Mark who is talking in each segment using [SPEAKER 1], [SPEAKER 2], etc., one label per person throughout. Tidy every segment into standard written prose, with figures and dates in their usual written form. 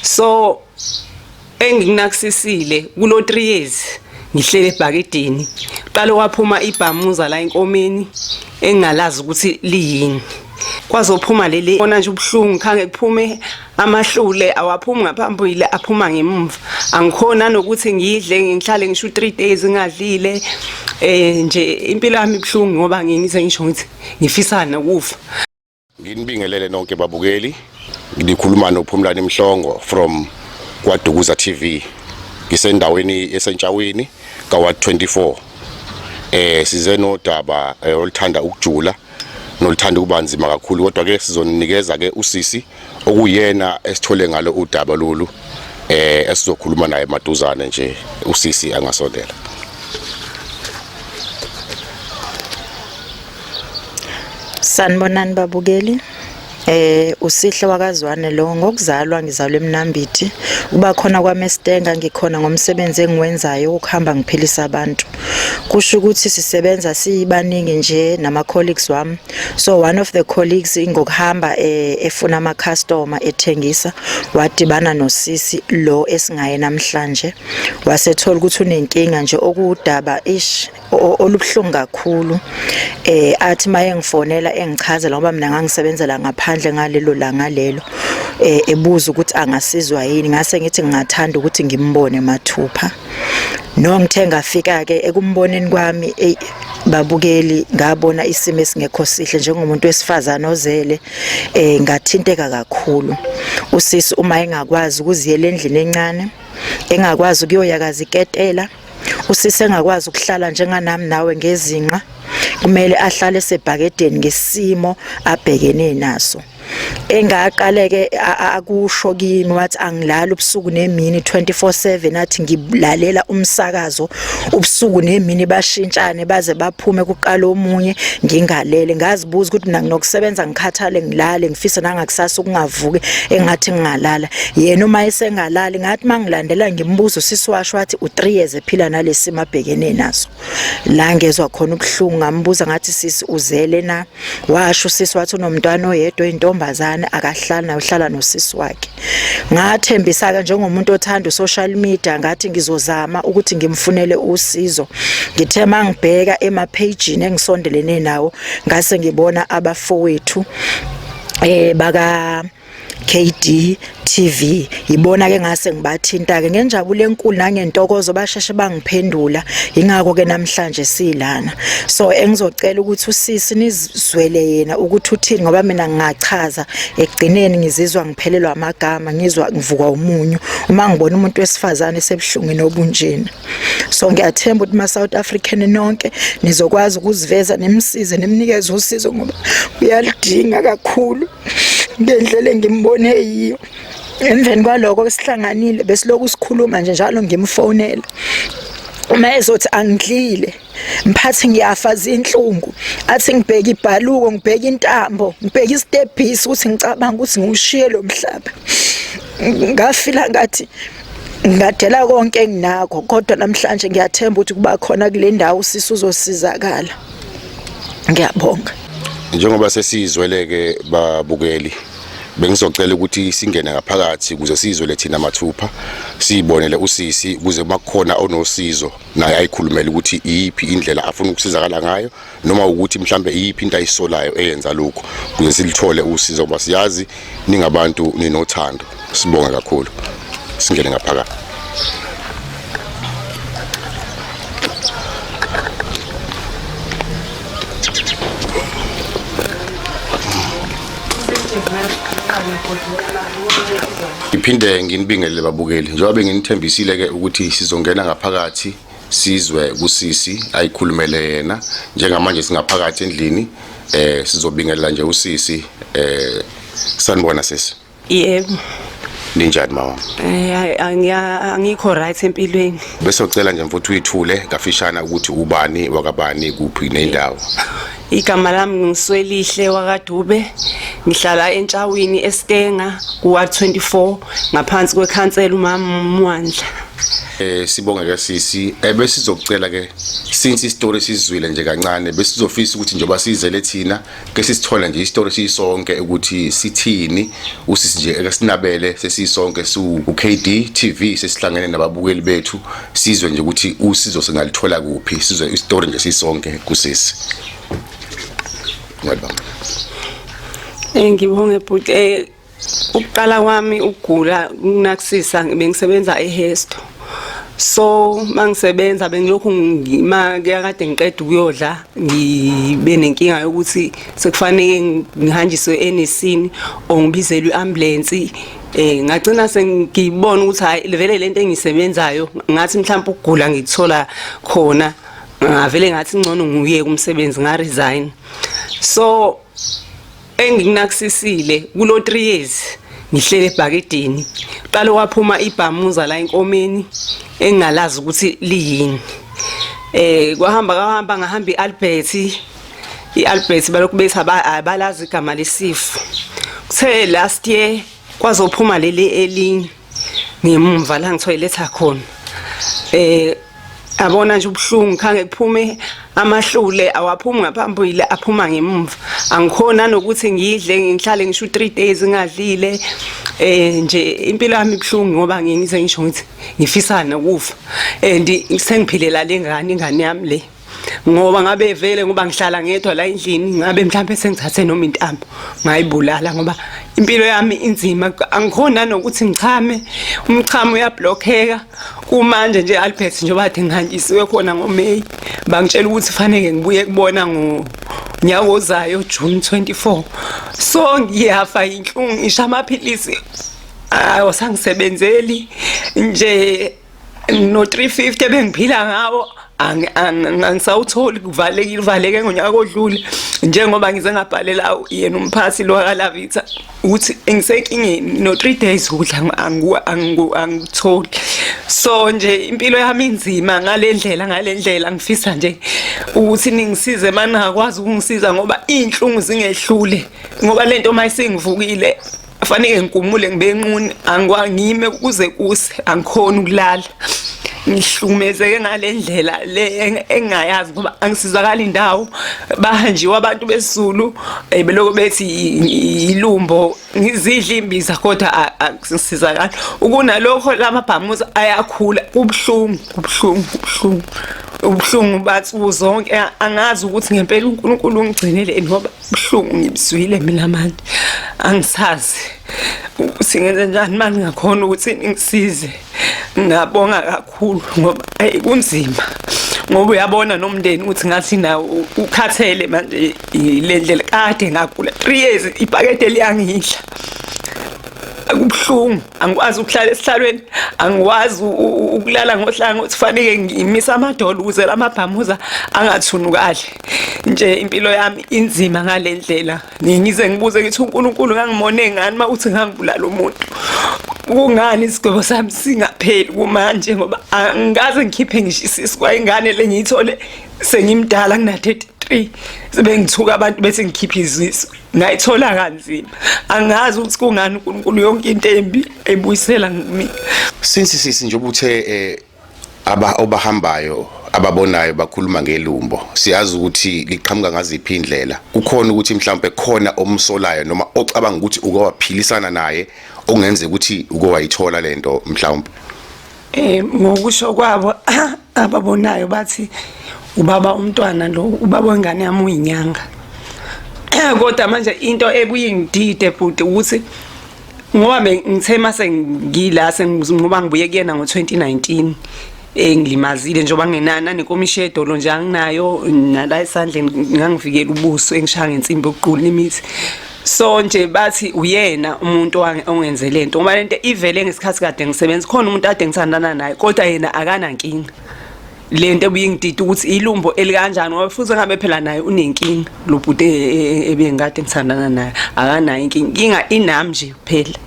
[SPEAKER 1] So enginakusisile kulo 3 years ngihlele ebhakedeni. Qala waphuma ibhamuza la enkomeni engalazi ukuthi liyini. Kwazophuma leli ona nje ubhlungu khange kuphume amahlule awaphumi ngaphambili aphuma ngemuva. Angikhona nokuthi ngidle ngihlale ngisho 3 days ngadlile. Nje impilo yami ibhlungu ngoba ngize ngisho ngithi ngifisa nokufa.
[SPEAKER 2] Nginibingelele nonke babukeli. Ngikhuluma noPhumlani Mhlongo from kwaDukuza TV. Ngisendaweni esentshaweni kaWard 24. Size nodaba oluthanda ukujula noluthanda kubanzima kakhulu kodwa ke sizonikeza ke usisi okuyena esithole ngalo udaba lolu esizokhuluma naye maduzane nje usisi angasondela.
[SPEAKER 3] Sanibonani babukeli. Usihle wakazwane lo ngokuzalwa ngizalwe eMnambithi kuba khona kwaMestenga ngikhona ngomsebenzi engiwenzayo ukuhamba ngiphilisa abantu kusho ukuthi sisebenza sibaningi nje nama colleagues wami. So one of the colleagues ngokuhamba efuna ama customer ethengisa wadibana nosisi lo esingaye namhlanje wasethola ukuthi unenkinga nje okudaba olubhlungu kakhulu. Athi maye ngifonela engichazela ngoba mina ngangisebenzela ngaphandle ngalelo langa lelo ebuza ukuthi angasizwa yini. Ngase ngithi ngingathanda ukuthi ngimbone mathupha. No ngithe ngafika ke ekumboneni kwami babukeli ngabona isimo esingekho sihle njengomuntu wesifazana ozele ngathinteka kakhulu. Usisi uma engakwazi ukuziyela endlini encane engakwazi ukuyoyakaza iketela usisi engakwazi ukuhlala njenganami nawe ngezinqa kumele ahlale sebhakedeni ngesimo abhekene naso. Engaqaleke akusho kimi wathi angilala ubusuku nemini 24/7 athi ngilalela umsakazo ubusuku nemini bashintshane baze baphume kuqala omunye ngingalele ngazibuza ukuthi mina nginokusebenza ngikhathale ngilale ngifisa nangakusasa ukungavuki engathi ngingalala yena uma esengalali ngathi mangilandela ngimbuzo sisiwasho wathi u3 years ephila nalesimo abhekene naso. La ngezwe khona ubhlungu ngambuza ngathi sisi uzele na washo sisi wathi unomntwana oyedwa intombazana akahlala naye uhlala nosisi wakhe. Ngathembisa ke njengomuntu othanda social media ngathi ngizozama ukuthi ngimfunele usizo. Ngithe mangibheka ema-page engisondelene nawo ngase ngibona abafowethu baka KD TV ibona ke ngase ngibathinta ke ngenjabulo enkulu nangentokozo basheshe bangiphendula ingakho ke namhlanje silana. So engizocela ukuthi usisi nizwele yena ukuthi uthini ngoba mina ngingachaza ekugcineni ngizizwa ngiphelelwa amagama ngizwa ngivukwa umunyu uma ngibona umuntu wesifazane sebhlungwini obunjena. So ngiyathemba ukuthi ma South African nonke nizokwazi ukuziveza nemsize nemnikeze usizo ngoba uyalidinga kakhulu ngendlela engimbone yiyo. Emveni kwaloko sihlanganile besiloku sikhuluma nje njalo ngimfonela. Uma ezothi angidlile mphathi ngiyafaza inhlungu athi ngibheka ibhaluko ngibheka intambo ngibheka istebhisi ukuthi ngicabanga ukuthi ngiushiye lo mhlaba. Ngafila ngathi ngadela konke enginakho kodwa namhlanje ngiyathemba ukuthi kuba khona kule ndawo usisi uzosizakala. Ngiyabonga.
[SPEAKER 2] Njengoba sesizweleke babukeli bengizocela ukuthi singene ngaphakathi ukuze sizwe lethina mathupha sibonele usisi ukuze makukhona onosizo naye ayikhulumela ukuthi iyiphi indlela afuna ukusizakala ngayo noma ukuthi mhlambe iyiphi into ayisolayo eyenza lokho ukuze silithole usizo ngoba siyazi ningabantu ninothando. Sibonga kakhulu. Singene ngaphakathi. Iphinde nginibingelele babukeli njengoba benginithembisile ke ukuthi sizongena ngaphakathi sizwe kusisi ayikhulumele yena njengamanje singaphakathi endlini sizobingelela nje usisi sanibona sisi.
[SPEAKER 1] Yebo.
[SPEAKER 2] Ninjani mama?
[SPEAKER 1] Angikho right empilweni.
[SPEAKER 2] Bese ucela nje mfuthu uyithule kafishana ukuthi ubani wakabani kuphi nendawo.
[SPEAKER 1] Igama lami ngiswelihle wakaDube ngihlala entshawini eStenga kuWard 24 ngaphansi kwekhansela uMama Mwandla.
[SPEAKER 2] Sibonge ke sisi bese sizocela ke since istory sizwile nje kancane bese sizofisa ukuthi njengoba sizele thina ke sisithola nje istory sisonke ukuthi sithini usisi nje ekesinabele sesisonke ku KD TV sesihlangene nababukeli bethu sizwe nje ukuthi usizo singalithola kuphi sizwe istory nje sisonke kusisi. Ngiyabonga.
[SPEAKER 1] Ngibonge bhuti ukuqala kwami ukugula kunakusisa bengisebenza eHesto. So mangisebenza bengilokhu kade ngiqeda ukuyodla ngibe nenkinga yokuthi sekufanele ngihanjiswe enesini ongibizelwe iambulance ngagcina sengibona ukuthi hayi vele lento engisebenzayo ngathi mhlawumbe ukugula ngithola khona ngavele ngathi ngcono ngiye kumsebenzi nga resign. So enginakusisile kulo 3 years ngihlele ebhakedeni qala waphuma ibhamuza la enkomeni engalazi ukuthi liyini kwahamba ngahamba iAlbert balokhu bethi abalazi igama lesifo kuthe last year kwazophuma leli elinye ngemumva la ngithoyiletha khona abona nje ubhlungu khange kuphume amahlule awaphumi ngaphambili aphuma ngemumva angikhona nokuthi ngidle ngihlale ngisho 3 days ngadlile nje impilo yami ibhlungu ngoba ngize ngisho ngithi ngifisa nokufa sengiphilela ingane yami le ngoba ngabe vele ngoba ngihlala ngedwa la endlini ngabe mhlawumbe sengithathe noma intambo ngayibulala ngoba impilo yami inzima angikhona nokuthi ngichame umchamo uyablockeka kumanje nje Albert nje bathe ngihanjisiwe khona ngoMay bangitshela ukuthi fanele ngibuye kubona ngonyaka ozayo June 24 so ngiyafa inhlungu ngisha amaphilisi awasangisebenzeli nje no 350 bengiphila ngawo angisawutholi kuvaleke ngonyaka odlule njengoba ngize ngabhalela yena umphathi lo kaLavita ukuthi engisenkingeni no 3 days ukudla angitholi. So nje impilo yami inzima ngalendlela ngifisa nje ukuthi ningisize maningakwazi ukungisiza ngoba inhlungu zingehlule ngoba lento mayisengivukile fanele ngikumule ngibe nquni angwangime kuze kuse angikhona ukulala ngihlumezeke ngalendlela le engayazi ngoba angisizakala indawo bahanjiwe abantu besizulu beloko bethi ilumbo ngizidla imbiza kodwa akusizakala ukunalokho lamabhamuza ayakhula ubhlungu bathi uzonke angazi ukuthi ngempela uNkulunkulu ungigcinele ngoba ubhlungu ngibizwile mina manje angisazi singenze njani manje ngakhona ukuthi ngisize ngabonga kakhulu ngoba kunzima ngoba uyabona nomndeni ukuthi ngathi na ukhathele manje lendlela kade ngagula 3 years ibhakede liyangidla kubhlungu angikwazi ukuhlala esihlalweni angikwazi ukulala ngohlanga ukuthi fanele ngimisa amadolo ukuze lamabhamuza angathuni kahle nje impilo yami inzima ngalendlela ngize ngibuze ngithi uNkulunkulu ngangimone ngani mawuthi ngangibulala umuntu kungani isigwebo sami singapheli kumanje ngoba angikaze ngikhiphe ngisho isisi kwa ingane lengiyithole sengimdala kuna 33 sibe ngithuka abantu bese ngikhipha izisu ngayithola kanzima angazi ukuthi kungani uNkulunkulu yonke into embi ebuyisela ngimi
[SPEAKER 2] since sisi nje ubuthe obahambayo ababonayo bakhuluma ngelumbo siyazi ukuthi liqhamuka ngaziphi indlela kukhona ukuthi mhlawumbe khona omsolayo noma ocabanga ukuthi ukowaphilisana naye ongenze ukuthi ukowayithola lento mhlawumbe
[SPEAKER 1] ngokusho kwabo ababonayo bathi ubaba umntwana lo ubaba wengane yami uyinyanga kodwa manje into ebuye ngidide futhi ukuthi ngoba ngithe mase ngila ngoba ngibuye kuyena ngo2019 engilimazile njengoba ngenana nenkomishi edolo nje anginayo nala esandleni ngangivikela ubuso engishaya ngensimbi yokuqula imithi so nje bathi uyena umuntu ongenze lento ngoba lento ivele ngesikhathi kade ngisebenza khona umuntu ade ngithandana naye kodwa yena akana nkinga lento ebuyingidida ukuthi ilumbo elikanjani ngoba futhi ngabe phela naye unenkinga lo bhuti ebengikade ngithandana naye akanayo inkinga inami nje kuphela.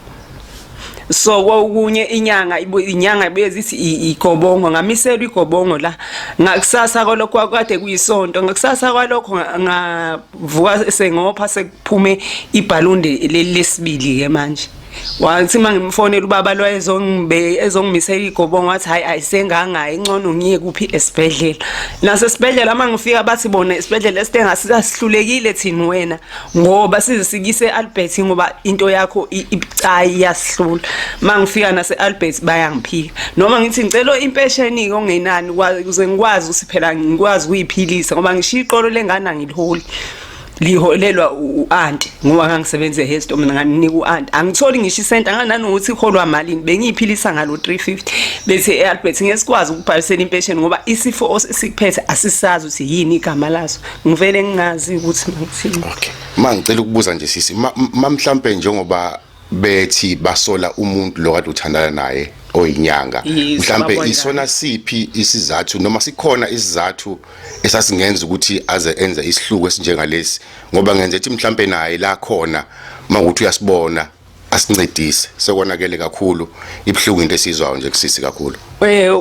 [SPEAKER 1] So kwakunye inyanga ibuye zithi igobongo ngamiselwa igobongo la ngakusasa kwalokho kade kuyisonto ngakusasa kwalokho ngavuka sengopha sekuphume ibhalunde lesibili ke manje wathi mangimfonela ubaba lo ezongimisela igobongo wathi hayi ayisenganga ingcono ngiye kuphi esibhedlela nasesibhedlela mangifika bathi bona esibhedlela eStenga sasihlulekile thina wena ngoba sizisikise Albert ngoba into yakho icayi yasihlula mangifika nase Albert bayangiphika noma ngithi ngicela impesheni ongenani ukuze ngikwazi usiphela ngikwazi ukuyiphilisa ngoba ngishiya iqolo lengane ngiliholi liholelwa uanti ngoba ngangisebenze eHesto mina nganinika uanti angitholi ngisho isenta ngananokuthi ikholwa malini bengiyiphilisa ngalo 350 bethi Albert ngesikwazi ukubhalisela impesheni ngoba isifo osikuphethe asisazi ukuthi yini igama laso ngivele ngingazi ukuthi mangithini.
[SPEAKER 2] Okay mangicela ukubuza nje sisi mhlawumbe njengoba bethi basola umuntu lo kade uthandana naye oyinyanga mhlambe isona siphi isizathu noma sikhona isizathu esasingenza ukuthi aze enze isihluku esinjengalesi ngoba ngenze ethi mhlambe naye la khona mangukuthi uyasibona asincedise sekonakele kakhulu ibhlungu into esizwayo nje kusisi kakhulu.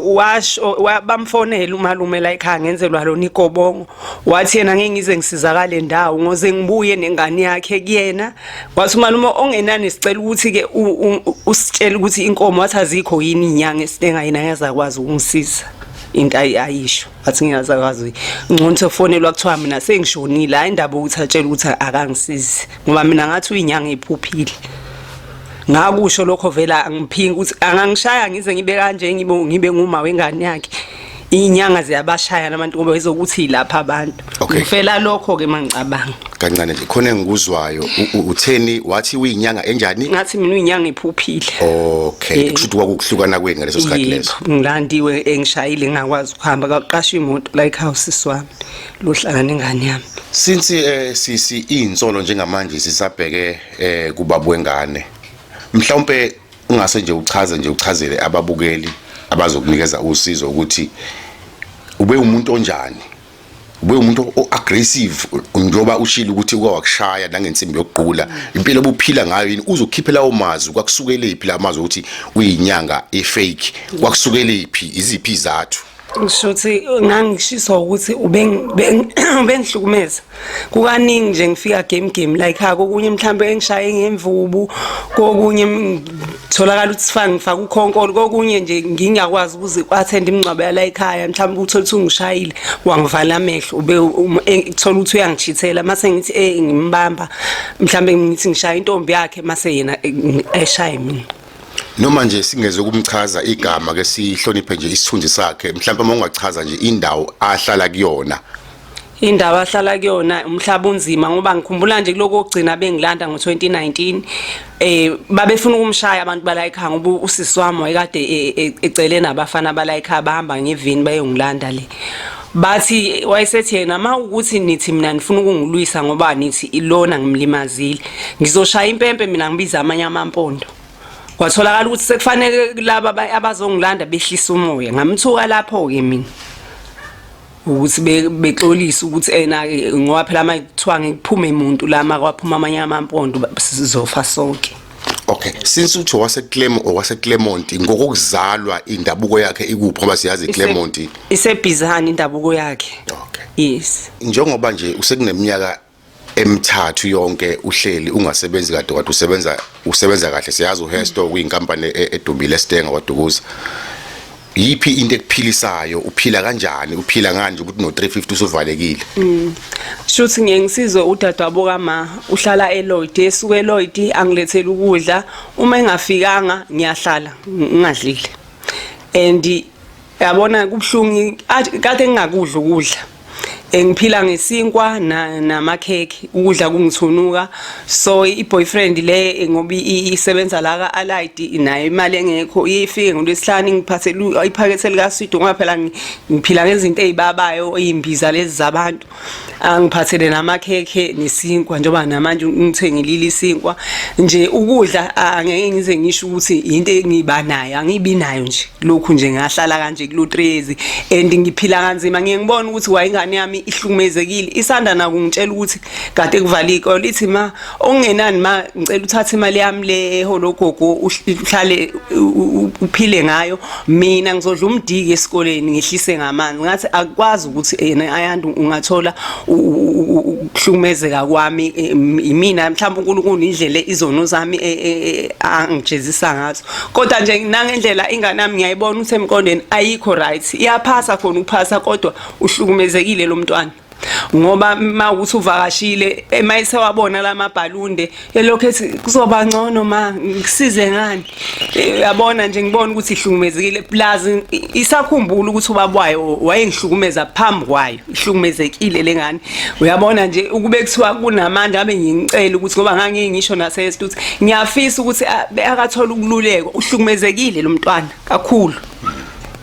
[SPEAKER 1] Washo bamfonela umalume la ekhaya ngenzelwa lo nikobongo wathi yena ngeke ngize ngisizakale ndawo ngoze ngibuye nengane yakhe kuyena wathi umalume ongenani sicela ukuthi ke usitshela ukuthi inkomo wathi azikho yini inyanga eStenga yena yazakwazi ukungisiza into ayisho wathi ngiyazakwazi ngcono ufonelwa kuthiwa mina sengishonile hayi indaba ukuthi atshela ukuthi akangisizi ngoba mina ngathi uyinyanga iphuphile ngakusho lokho vela angiphingi ukuthi angangishaya ngize ngibe kanje ngibe nguma wengane yakhe inyanga ziyabashaya nabantu ngoba bezokuthi lapha abantu ngifela lokho ke mangicabanga
[SPEAKER 2] kancane nje khona engikuzwayo utheni wathi uyinyanga enjani
[SPEAKER 1] ngathi mina uyinyanga iphuphile.
[SPEAKER 2] Okay kushuthi kwakuhlukana kwenu ngaleso sikhathi leso
[SPEAKER 1] ngilandiwe engishayile ngakwazi ukuhamba kaqasha imoto la ekhawusi swami lohlala nengane yami
[SPEAKER 2] since sisi insolo njengamanje sisabheke kubaba wengane mhlawumbe ungase nje uchazele ababukeli abazokunikeza usizo ukuthi ube umuntu onjani ube umuntu oaggressive njoba ushila ukuthi ukwakushaya nangensimbi yokuqhula impilo obuphila ngayo yini uzokhiphela omazi kwakusukele iphi la mazi ukuthi uyinyanga efake kwakusukele iphi iziphi izathu
[SPEAKER 1] ngishuthi ngangishiswa ukuthi ubengihlukumeza kukaningi nje ngifika game like ha kokunye mhlambe engishaye ngemvubu kokunye ngitholakala ukuthi ngifaka ukhonkolo kokunye nje ngingakwazi ukuze kwathenda imingcwabo yala ekhaya mhlambe uthola ukuthi ungishayile wangivala amehlo uthola ukuthi uyangichithela mase ngithi ngimbamba mhlambe ngithi ngishaya intombi yakhe mase yena eshaye mina
[SPEAKER 2] noma nje singeze ukumchaza igama ke sihloniphe nje isithunzi sakhe mhlawumbe uma ungachaza nje indawo ahlala kuyona
[SPEAKER 1] indawo ahlala kuyona umhlaba unzima ngoba ngikhumbula nje kuloko ogcina bengilanda ngo2019 babefuna ukumshaya abantu bala ekhaya ngoba usisi wami wayekade ecele nabafana bala ekhaya bahamba ngevini bayongilanda le bathi wayesethi yena ma ukuthi nithi mina ngifuna ukungilwisa ngoba nithi ilona ngimlimazile ngizoshaya impempe mina ngibiza amanye amampondo kwatholakala ukuthi sekufanele laba abazongilanda behlisa umoya ngamthuka lapho ke mina ukuthi bexolisa ukuthi ngoba phela mayithiwa ngiphume umuntu lama kwaphuma amanye amampondo sizofa sonke.
[SPEAKER 2] Okay since uthi wase-Clermont ngokuzalwa indabuko yakhe ikuphi ngoba siyazi iClermont
[SPEAKER 1] isebhizana indabuko yakhe.
[SPEAKER 2] Okay
[SPEAKER 1] yes
[SPEAKER 2] njengoba nje usekuneminyaka emithathu yonke uhleli ungasebenzi kade kodwa usebenza kahle siyazi uHesto kuyinkampani edumile eStenga kwaDukuza yipi into ekuphilisayo uphila kanjani uphila nganje ukuthi no350 usuvalekile
[SPEAKER 1] shuthi ngisizwe udadewabo kama uhlala eLloyd esuke eLloyd angilethela ukudla uma engafikanga ngiyahlala ngingadlile and yabona kubhlungu kade ngingakudla ukudla ngiphila ngesinkwa namakheki ukudla kungithunuka so iboyfriend le ngoba isebenza la kaAllied nayo imali engekho ifike ngolwesihlanu ngiphathela iphakethe lika sweet ngoba phela ngiphila ngezinto ezibabayo izimbiza lezi zabantu angiphathele namakheke nesinkwa njoba namanje ngithengilile isinkwa nje ukudla angeke ngize ngisho ukuthi into engiba nayo angibi nayo nje lokhu nje ngahlala kanje kulo 3 years and ngiphila kanzima ngiyengibona ukuthi wayingane yami yami ihlukumezekile isanda nakungitshela ukuthi kade kuvala ikole lithi ma ongenani ma ngicela uthathe imali yami le eholo gogo uhlale uphile ngayo mina ngizodla umdiki esikoleni ngehlise ngamanzi ngathi akwazi ukuthi yena ayantu ungathola ukuhlukumezeka kwami imina mhlawumbe uNkulunkulu indlela izono zami angijezisa ngazo kodwa nje nangendlela ingane yami ngiyayibona ukuthi emqondweni ayikho right iyaphasa khona ukuphasa kodwa uhlukumezekile lo mntwana ngoba mawukuthi uvakashile emayise wabona lamabhalunde elokho ethi kuzoba ngcono ma ngisize ngani uyabona nje ngibona ukuthi ihlukumezekile plus isakhumbula ukuthi ubabwayo wayengihlukumeza phambi kwayo ihlukumezekile lengane uyabona nje ukube kuthiwa kunamandla abe ngicela ukuthi ngoba ngangingisho nasesithi ukuthi ngiyafisa ukuthi akathola ukululeko uhlukumezekile lo mntwana kakhulu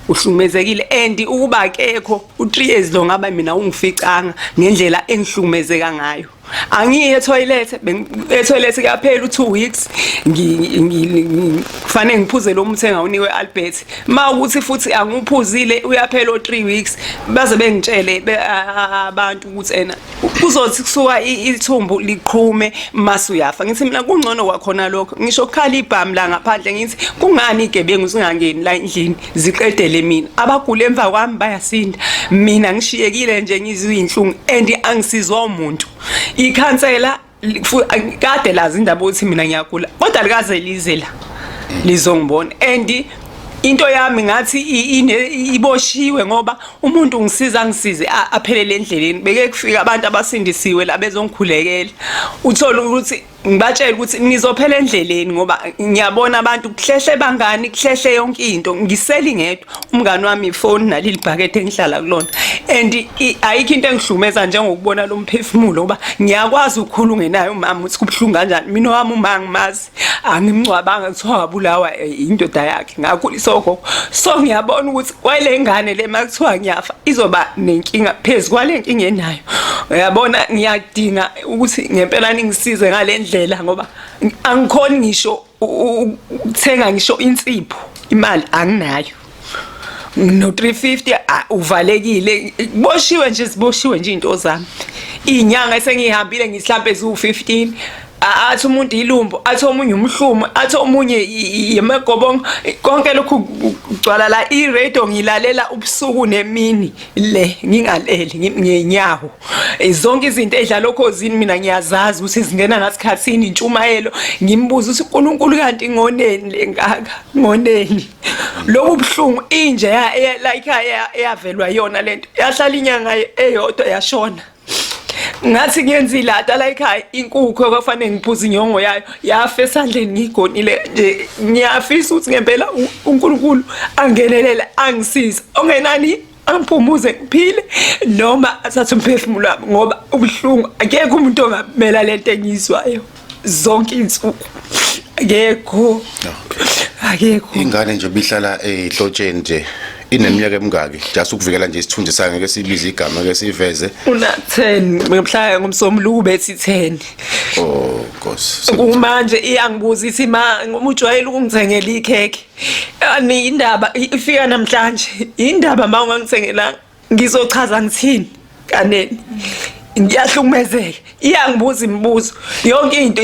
[SPEAKER 1] uhlukumezekile and ukuba akekho u3 years lo ngaba mina ungificanga ngendlela engihlukumezeka ngayo angiye etoilet kuyaphela u2 weeks kufanele ngiphuze lo muthi engawuniwe Albert ma ukuthi futhi angiphuzile uyaphela o3 weeks baze bengitshele abantu ukuthi ena kuzothi kusuka ithumbu liqhume mase uyafa ngithi mina kungcono kwakhona lokho ngisho ukukhala ibhamu la ngaphandle ngithi kungani igebengu singangeni la endlini ziqedele mina abagula emva kwami bayasinda mina ngishiyekile nje ngizwe inhlungu and angisizwa umuntu ikhansela kade lazi indaba ukuthi mina ngiyagula kodwa likaze lize la lizongibona and into yami ngathi iboshiwe ngoba umuntu ngisize aphelele endleleni beke kufika abantu abasindisiwe la bezongikhulekela uthola ukuthi ngibatshela ukuthi nizophela endleleni ngoba ngiyabona abantu kuhlehle bangani kuhlehle yonke into ngiseli ngedwa umngani wami ifone naleli bhakede engihlala kulona and ayikho into engihlumeza njengokubona lo mphefumulo ngoba ngiyakwazi ukukhuluma ngenayo umama ukuthi kubhlungu kanjani mina wami uma ngimazi angimncwabanga kuthiwa wabulawa indoda yakhe ngakhuliswa gogo so ngiyabona ukuthi kwale ngane le makuthiwa ngiyafa izoba nenkinga phezulu kwale nkinga enayo uyabona ngiyadinga ukuthi ngempela ningisize ngalendlela ngoba angikhoni ngisho ukuthenga ngisho insipho imali anginayo no 350 uvalekile boshiwe nje siboshiwe nje into zami inyanga esengihambile ngisihlambe zu15 athi umuntu ilumbo athi omunye umhlumo athi omunye yemagobongo konke lokhu kugcwala la iradio ngilalela ubusuku nemini le ngingalele nginyawo zonke izinto edlala okhozini mina ngiyazazi ukuthi zingena ngasikhatsini intshumayelo ngimbuza ukuthi uNkulunkulu kanti ngoneni lengaka ngoneni lokhu buhlungu inje like yavelwa yona lento yahlala inyanga eyodwa yashona ngathi ngiyenzile la ekhaya inkukhu okufanele ngiphuze inyongo yayo yafa esandleni ngigonile nje ngiyafisa ukuthi ngempela uNkulunkulu angenelela angisize ongenani angiphumuze ngiphile noma athathe umphefumulo wami ngoba ubuhlungu akekho umuntu ongamela lento engizwayo zonke insuku akekho
[SPEAKER 2] ingane nje bihlala ehlotsheni nje ineminyaka emingaki just ukuvikela nje isithunzi sayo ngeke sibize igama ngeke siveze
[SPEAKER 1] una 10 ngihlaya ngomsombuluko bethi 10
[SPEAKER 2] oh Nkosi
[SPEAKER 1] kumanje iyangibuza ithi ma umujwayela ukungithengela ikheke ani indaba ifika namhlanje indaba ma ungangithengela ngizochaza ngithini kaneni ngiyahlukumezeka iyangibuza imibuzo yonke into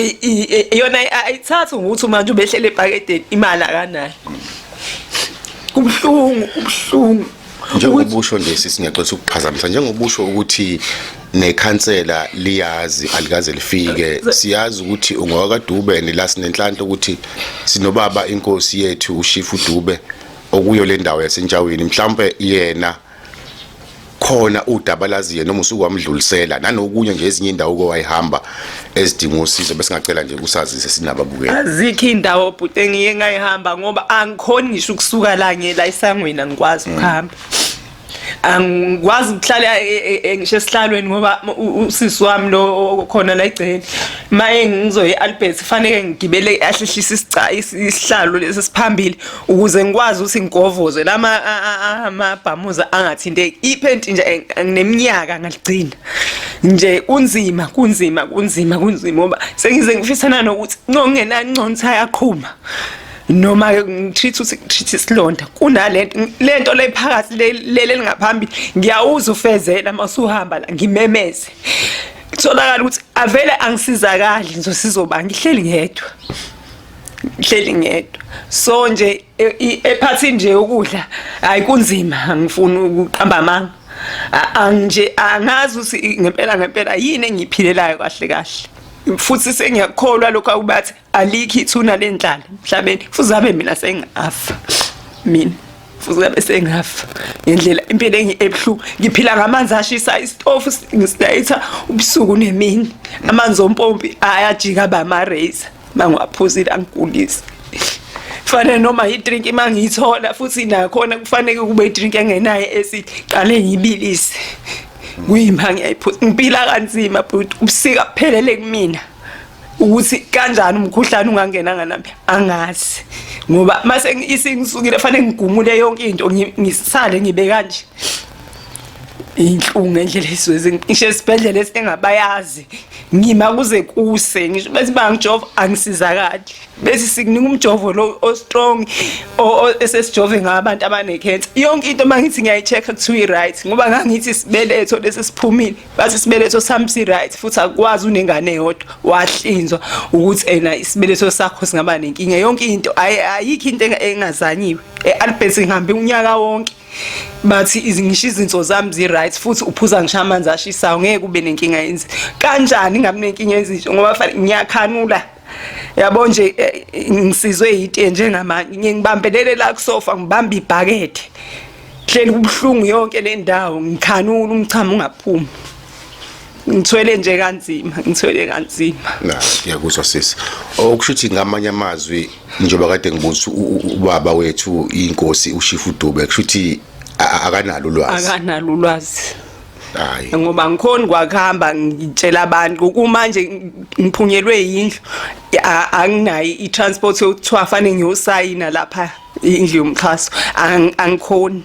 [SPEAKER 1] yona ayithatha ukuthi manje ubehlele ebhakedeni imali akanayo kubhlungu
[SPEAKER 2] njengobusho nje singexoxa ukuphazamisa njengobusho ukuthi nekhansela liyazi alikaze lifike siyazi ukuthi ungawakadube nelasi nenhlanhla ukuthi sinobaba inkosi yethu uShifu Dube okuyo le ndawo yasentshaweni mhlambe yena khona udaba laziye noma usuku wamdlulisela nanokunye nje ezinye indawo kwayihamba ezidinga usizo bese ngacela nje kusazise sinababukeli
[SPEAKER 1] azikho indawo bhuti engiye ngayihamba ngoba angikhoni ngisho ukusuka la ngela isangweni angikwazi ukuhamba angikwazi ukuhlala ngisho esihlalweni ngoba usisi wami lo khona la egceni maye ngizoye Albert kufanele ngigibele ahlehlisa isihlalo lesisiphambili ukuze ngikwazi ukuthi ngigovoze lama amabhamuza angathinteki iphenti nje ngineminyaka ngaligcina nje kunzima ngoba sengize ngifisana nokuthi ngongenani ngcono sayaqhuma noma ngitreat ukuthi treat isilonda lento le phakathi le ngaphambili ngiyawuza ufezela masuhamba la ngimemeze kutholakala ukuthi avele angisizakali ngizosizoba ngihleli ngedwa so nje ephathini nje ukudla hayi kunzima angifuni ukuqamba amanga angazi ukuthi ngempela yini engiphilelayo kahle futhi sengiyakholwa lokho akubathi alikho ithuna lendlala emhlabeni futhi abe mina sengafa ngendlela impilo ebhlungu ngiphila ngamanzi ashisa isitofu ngisidayitha ubusuku nemini amanzi ompompi ayajika bama-razor mangiwaphuzile angigulisi fanele noma i-drink mangiyithola futhi nakhona kufanele kube i-drink engenayo acid qale ngiyibilise kuyima ngiyayiphuza ngiphila kanzima but ubusika kuphelele kumina ukuthi kanjani umkhuhlane ungangenanga nami angazi ngoba mase isingisukile fanele ngigumule yonke into ngisale ngibe kanje inhlungu ngendlela esizwe ngisho esibhedlela esitengabayazi ngima kuze kuse ngisho bese bangijova angisizakali bese sikunika umjovo lo o-strong esesijove ngabantu abanecancer yonke into mangithi ngiyayichecka kuthiwa right ngoba ngangithi isibeletho lesi siphumile bathi isibeletho sami si right futhi akwazi unengane eyodwa wahlinzwa ukuthi ena isibeletho sakho singaba nenkinga yonke into ayikho into engazanyiwe eAlbert ngihambe unyaka wonke bathi ngisho izinto zami zi-right futhi uphuza ngisho amanzi ashisayo ngeke kube nenkinga yenzi kanjani ngabe nenkinga yenzisho ngoba fanele ngiyakhanula yabo nje ngisizwe yite njengamanje ngibambelele la kusofa ngibamba ibhakede hleli kubhlungu yonke le ndawo ngikhanula umchamo ungaphumi ngithwele nje kanzima
[SPEAKER 2] na ngiyakuzwa sisi okushuthi ngamanye amazwi njengoba kade ngibuza ubaba wethu inkosi uShifu Dube kushuthi akanalo ulwazi hayi
[SPEAKER 1] ngoba ngikhona kwakuhamba ngitshela abantu kumanje ngiphunyelwe yindlu anginayo i-transport yokuthiwa fanele ngiyosayina lapha indlu yomxhaso angikhoni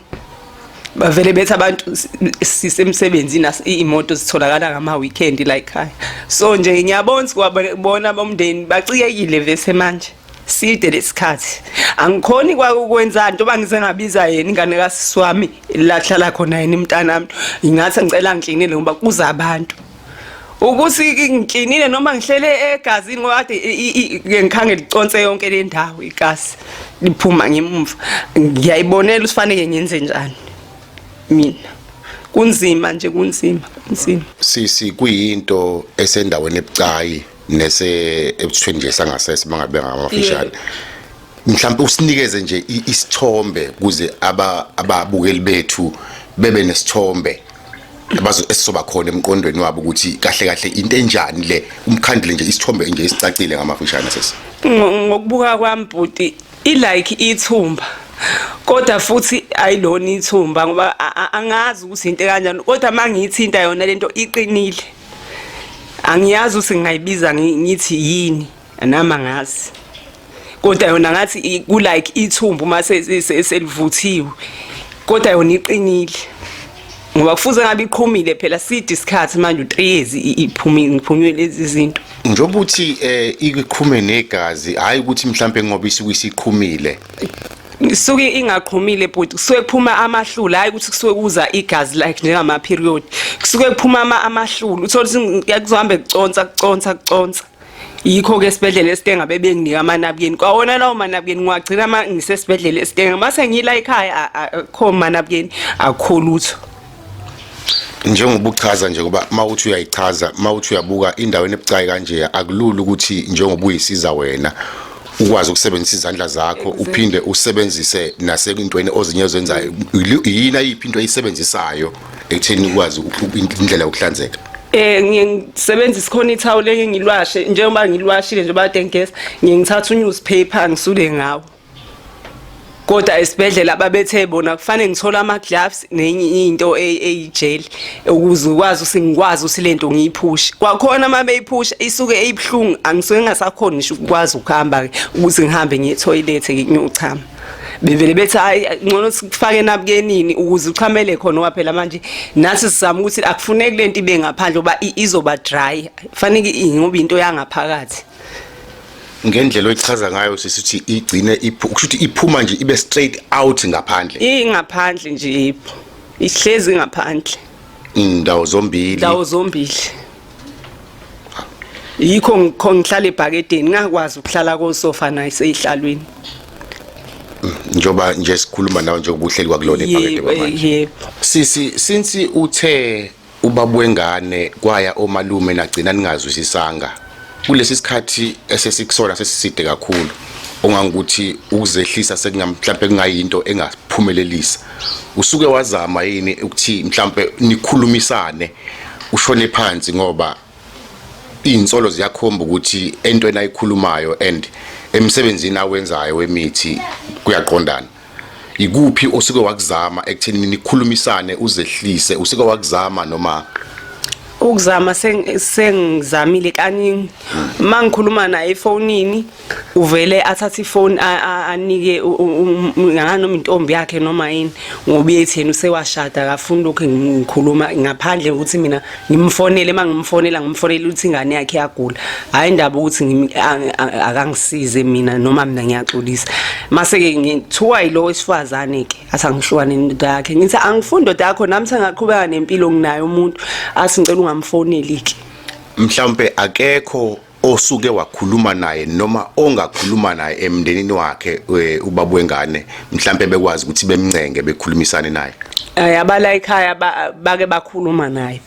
[SPEAKER 1] bavele bethi abantu sisemsebenzini imoto zitholakala ngama-weekend la ekhaya so nje ngiyabona kwabona bomndeni bacikekile vese manje side lesikhathi angikhoni kwakukwenzani njengoba ngize ngabiza yena ingane kasisi wami lahlala khona yena imntanami ingathi ngicela ngiklinile ngoba kuza abantu ukuthi ngiklinile noma ngihlele egazini ngoba kade ngikhange liconse yonke le ndawo igazi liphuma ngemuva ngiyayibonela usifanele ngenze njani mina kunzima sisi
[SPEAKER 2] kuyinto esendaweni ebucayi nese ebuthweni nje sangasese mangabe ngamafishane mhlawumbe usinikeze nje isithombe kuze ababukeli bethu bebe nesithombe abazo esizoba khona emqondweni wabo ukuthi kahle into enjani le umkhandle nje isithombe nje isicacile ngamafishane sesi
[SPEAKER 1] ngokubuka kwami bhuti ilike ithumba kodwa futhi ayilona ithumba ngoba angazi ukuthi into kanjani kodwa mangiyithinta yona lento iqinile angiyazi ukuthi ngingayibiza ngithi yini nama ngazi kodwa yona ngathi kulike ithumbu mase selivuthiwe kodwa yona iqinile ngoba kufuze ngabe iqhumile phela side isikhathi manje u3 years iphunywe lezi zinto
[SPEAKER 2] njengoba uthi iqhume negazi hayi ukuthi mhlambe ngoba isiqhumile
[SPEAKER 1] isuke ingaqhumile but kusuke kuphuma amahlulu hayi ukuthi kusuke kuza igazi like njengama period kusuke kuphuma amahlulu uthola ukuthi kuzohambe kuconsa yikho ke esibedlela esitenga bebenginika amanabukeni kwawona lawo manabukeni ngwagcina ngisesibedlela esitenga mase ngila ekhaya akho manabukeni akho lutho
[SPEAKER 2] njengoba uchaza nje ngoba mawuthi uyayichaza mawuthi uyabuka indaweni ebucayi kanje akulula ukuthi njengoba uyisiza wena ukwazi ukusebenzisa izandla zakho uphinde usebenzise nasentweni ozinye ozenzayo yini ayiphi into ayisebenzisayo ekutheni ukwazi indlela yokuhlanzeka
[SPEAKER 1] ngisebenzisa khona ithawula engilwashe njengoba ngilwashile nje badengesa ngithatha newspaper ngisule ngawo kodwa esibedlela babethe bona kufanele ngithola ama gloves nenye into eyijeli ukuze ukwazi usingikwazi usilento ngiyiphushe kwakhona uma beyiphusha isuke eyibhlungu angisuke ngasakhona ngisho ukwazi ukuhamba ke ukuthi ngihambe ngiye toilet ngiyochama bevele bethi hayi ngcono sikufake nabukenini ukuze uchamele khona ngoba phela manje nathi sizama ukuthi akufuneki lento ibe ngaphandle ngoba izoba dry fanele ngoba into yangaphakathi
[SPEAKER 2] ngendlela oyichaza ngayo sisithi igcine kushuthi iphuma nje ibe straight out ngaphandle
[SPEAKER 1] ingaphandle nje ihlezi ngaphandle
[SPEAKER 2] indawo zombili
[SPEAKER 1] yikho ngihlala ebhakedeni ngakwazi ukuhlala kosofa naye seyihlalweni
[SPEAKER 2] njoba nje sikhuluma nawe nje ubuhleli kwakulona ebhakede bamanje
[SPEAKER 1] yebo
[SPEAKER 2] since uthe ubaba wengane kwaya omalume nagcina ningazwisisanga kulesi sikhathi esesikusona sesiside kakhulu ongangukuthi ukuzehlisa sekungamhlambe kungayinto engaphumelelisa usuke wazama yini ukuthi mhlambe nikhulumisane ushone phansi ngoba insolo ziyakhomba ukuthi entweni ayikhulumayo and emsebenzini awenzayo wemithi kuyaqondana ikuphi osuke wakuzama ekutheni nikhulumisane uzehlise usuke wakuzama noma
[SPEAKER 1] ukuzama sengizamile kaningi mangikhuluma naye efonini uvele athatha ifoni anike nganoma intombi yakhe noma yini ngoba yethena usewashada akafuni lokho ngikhuluma ngaphandle ukuthi mina ngimfonele mangimfonela ukuthi ingane yakhe yagula hayi indaba ukuthi akangisize mina noma mina ngiyaxolisa mase ke ngithuwa yilo wesifazane ke asangishwane into yakhe ngithi angifuni indoda yakho nami sengaqhubeka nempilo nginayo umuntu asingicela ungamfoneliki
[SPEAKER 2] mhlambe akekho osuke wakhuluma naye noma ongakhuluma naye emndenini wakhe ubaba wengane mhlambe bekwazi ukuthi bemncenge bekhulumisane naye
[SPEAKER 1] abala ekhaya bake bakhuluma naye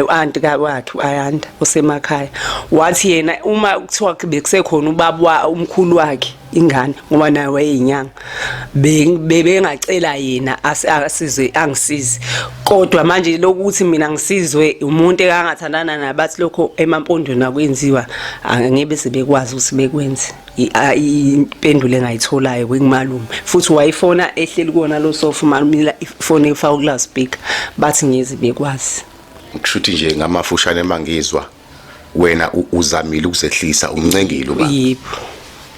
[SPEAKER 1] uanti kwakhe uAyanda osemakhaya wathi yena uma kuthiwa bekusekhona ubaba umkhulu wakhe ingane ngoba naye wayeyinyanga bebengacela yena asize angisize kodwa manje lokuthi mina ngisizwe umuntu ekangathandana nabathi lokho emampondweni akwenziwa angebe sebekwazi ukuthi bekwenze impendulo engayitholayo kwengimalume futhi wayifona ehleli kona lo sofa malumila ifone efaka loudspeaker bathi ngeze bekwazi
[SPEAKER 2] kushuthi nje ngamafushane mangizwa wena uzamile ukuzehlisa umncengile ba
[SPEAKER 1] yebo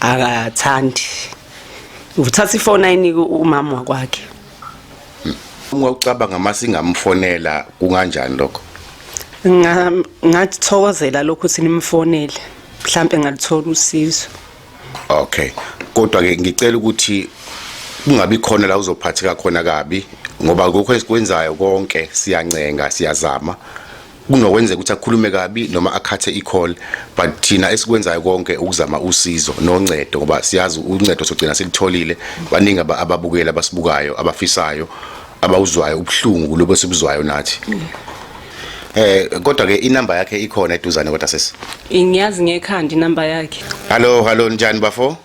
[SPEAKER 1] akathandi uthatha ifoni ayinike umama wakwakhe
[SPEAKER 2] uma ucabanga masingamfonela kunganjani lokho
[SPEAKER 1] ngathokozela lokho ukuthi nimfonele mhlambe ngalithola usizo
[SPEAKER 2] okay kodwa ke ngicela ukuthi kungabi khona la uzophatheka khona kabi ngoba lokho esikwenzayo konke siyancenga siyazama kunokwenzeka ukuthi akhulume kabi noma akhathe icall but thina esikwenzayo konke ukuzama usizo noncedo ngoba siyazi uncedo sogcina silitholile baningi ababukeli abasibukayo abafisayo abawuzwayo ubhlungu lobo sibuzwayo nathi kodwa ke inamba yakhe ikhona eduzane kodwa sesi
[SPEAKER 1] ngiyazi ngekhandi inamba yakhe
[SPEAKER 2] hello njani bafo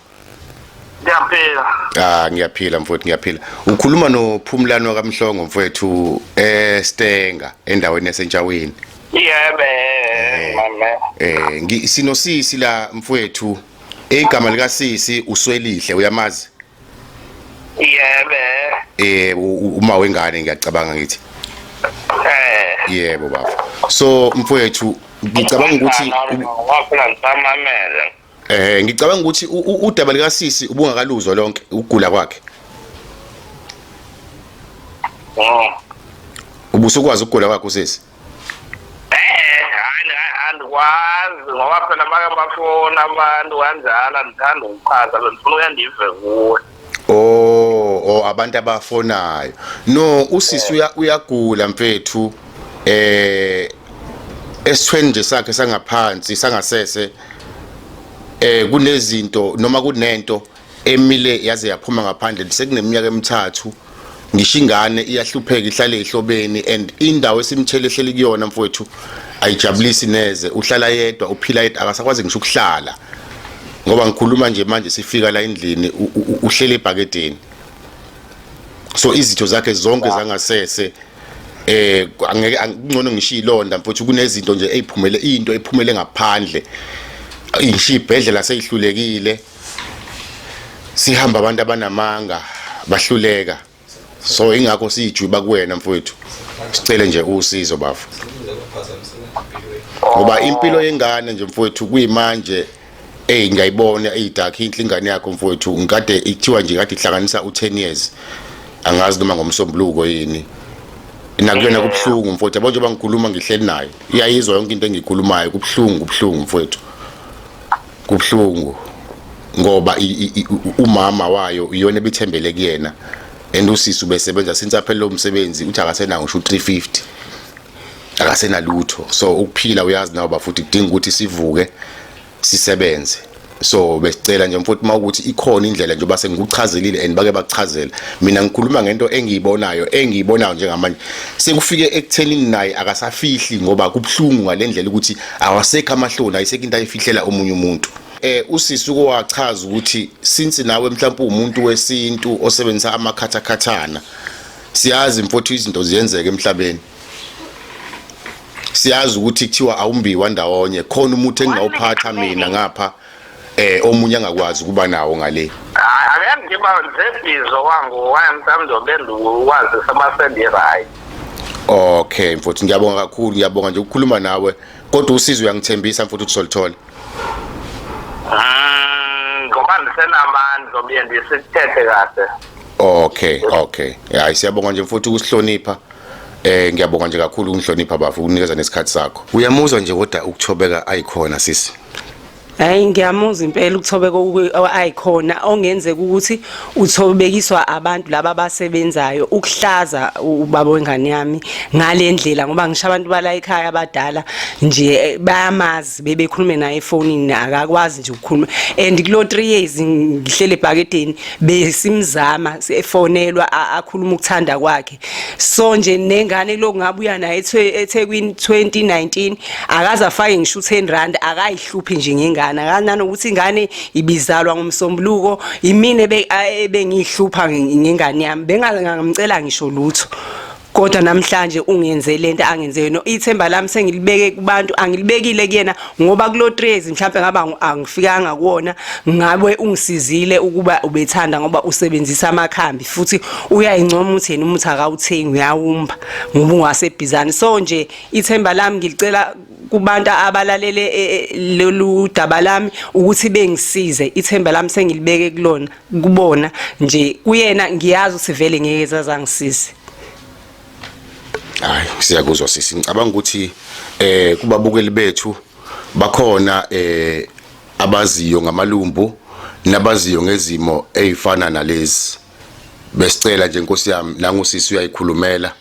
[SPEAKER 4] Ngiyaphila.
[SPEAKER 2] Ngiyaphila mfowethu ngiyaphila. Ukhuluma noPhumlani wakamhlongo mfowethu Stenga endaweni yaseNtshaweni.
[SPEAKER 4] Yebo mama.
[SPEAKER 2] Sinosisi la mfowethu igama lika sisi uswelihle uyamazi?
[SPEAKER 4] Yebo.
[SPEAKER 2] Uma wengane ngiyacabanga ngithi. Yebo baba. So mfowethu ngicabanga ukuthi
[SPEAKER 4] wafuna ngisamamele.
[SPEAKER 2] Ngicabanga ukuthi udaba lika sisi ubungakaluzwa lonke ukugula kwakhe. Ubusukwazi ukugula kwakhe usisi?
[SPEAKER 4] Andikwazi ngoba phela bake bafona abantu kanjalo andithanda ukuchaza bengifuna uyandive kuwe.
[SPEAKER 2] Oh abantu abafonayo. No usisi uyagula mfethu esithweni nje sakhe sangaphansi sangasese kunezinto noma kunento emile yaze yaphuma ngaphandle sekuneminyaka emithathu ngisho ingane iyahlupheka ihlale ehlobeni and indawo esimthele ehleli kuyona mfowethu ayijabulisi neze uhlala yedwa uphila yedwa akasakwazi ngisho ukuhlala ngoba ngikhuluma nje manje sifika la endlini uhlele ebhakedeni so izitho zakhe zonke zangasese angeke ngcono ngisho ilonda mfowethu kunezinto nje eziphumele into ephumele ngaphandle ishibhedlela seyihlulekile sihamba abantu abanamanga bahluleka so ingakho sijuba kuwena mfowethu sicela nje usizo bafu ngoba impilo yengane nje mfowethu kuyimanje ngiyayibona idark inhle ingane yakho mfowethu ngikade ithiwa nje kade ihlanganisa u10 years angazi noma ngomsombuluko yini nakuyona kubhlungu mfowethu yabo nje bangikhuluma ngihleli naye iyayizwa yonke into engikhulumayo kubhlungu mfowethu kubhlungu ngoba umama wayo iyona ebithembele kuyena and usisi ubesebenza since aphela lo msebenzi uthi akasena ngisho 350 akasena lutho so ukuphila uyazi nawo futhi kudinga ukuthi sivuke sisebenze so besicela nje mfowethu mawukuthi ikhona indlela nje base ngikuchazelile and bake bakuchazela mina ngikhuluma ngento engiyibonayo njengamanje sekufike ekuthenini naye akasafihli ngoba kubhlungu ngalendlela ukuthi awasekho amahloni ayiseke into ayifihlela omunye umuntu usisi ukwachaza ukuthi since nawe mhlawumbe umuntu wesintu osebenzisa amakhathakhathana siyazi mfowethu izinto ziyenzeka emhlabeni siyazi ukuthi kuthiwa awumbiwa ndawonye khona umuntu engawuphatha mina ngapha omunye angakwazi kuba nawo ngale
[SPEAKER 4] ake ngiba nzebhizo wangu wayamthamdo bendu wazi samasendi right
[SPEAKER 2] okay mfowethu ngiyabonga kakhulu ngiyabonga nje ukukhuluma nawe kodwa usizwe uyangithembisa mfowethu usolithole
[SPEAKER 4] ngoba ndisenamandla zobuye ndisithethe kahle
[SPEAKER 2] okay hayi siyabonga nje mfowethu ukusihlonipha ngiyabonga nje kakhulu ungihlonipha bafu ukunikeza nesikhathi sakho uyamuzwa nje kodwa ukuthobeka ayikhona sisi
[SPEAKER 1] hayi ngiyamuzwa impela ukuthobeka ayikhona ongenzeka ukuthi uthobekiswa abantu laba abasebenzayo ukuhlaza ubaba wengane yami ngalendlela ngoba ngisho abantu bala ekhaya abadala nje bayamazi bebekhulume naye efonini akakwazi nje ukukhuluma and kulo 3 years ngihlele ebhakedeni besimzama efonelwa akhuluma ukuthanda kwakhe so nje nengane lokungabuya naye eThekwini 2019 akaze afake ngisho 10 rand akayihluphi nje ngengane nanokuthi ingane ibizalwa ngomsombuluko imine ebengihlupha ngengane yami bengangamcela ngisho lutho kodwa namhlanje ungenze lento angenze no ithemba lami sengilibeke kubantu angilibekile kuyena ngoba kulo 3 years mhlawumbe ngaba angifikanga kuona ngabe ungisizile ukuba ubethanda ngoba usebenzisa amakhambi futhi uyayincoma uthi yena umuthi akawuthengi uyawumba ngoba ungasebhizani so nje ithemba lami ngilicela kubantu abalalele lolu daba lami ukuthi bengisize ithemba lami sengilibeke kulona kubona nje kuyena ngiyazi ukuthi vele ngeke zazangisize
[SPEAKER 2] hayi siyakuzwa sisi ngicabanga ukuthi kubabukeli bethu bakhona abaziyo ngamalumbu nabaziyo ngezimo ezifana nalezi besicela nje Nkosi yami la ngusisi uyayikhulumela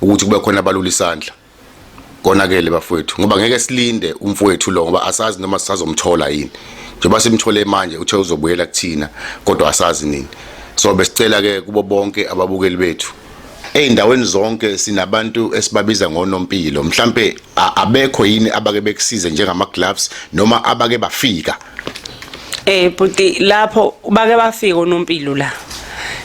[SPEAKER 2] ukuthi kube khona abalula isandla konakele bafowethu ngoba ngeke silinde umfowethu lo ngoba asazi noma sisazomthola yini njengoba simthole manje uthe uzobuyela kuthina kodwa asazi nini so besicela ke kubo bonke ababukeli bethu eindaweni zonke sinabantu esibabiza ngonompilo mhlambe abekho yini abake bekusize njengama gloves noma abake bafika
[SPEAKER 1] buti lapho bake bafika onompilo la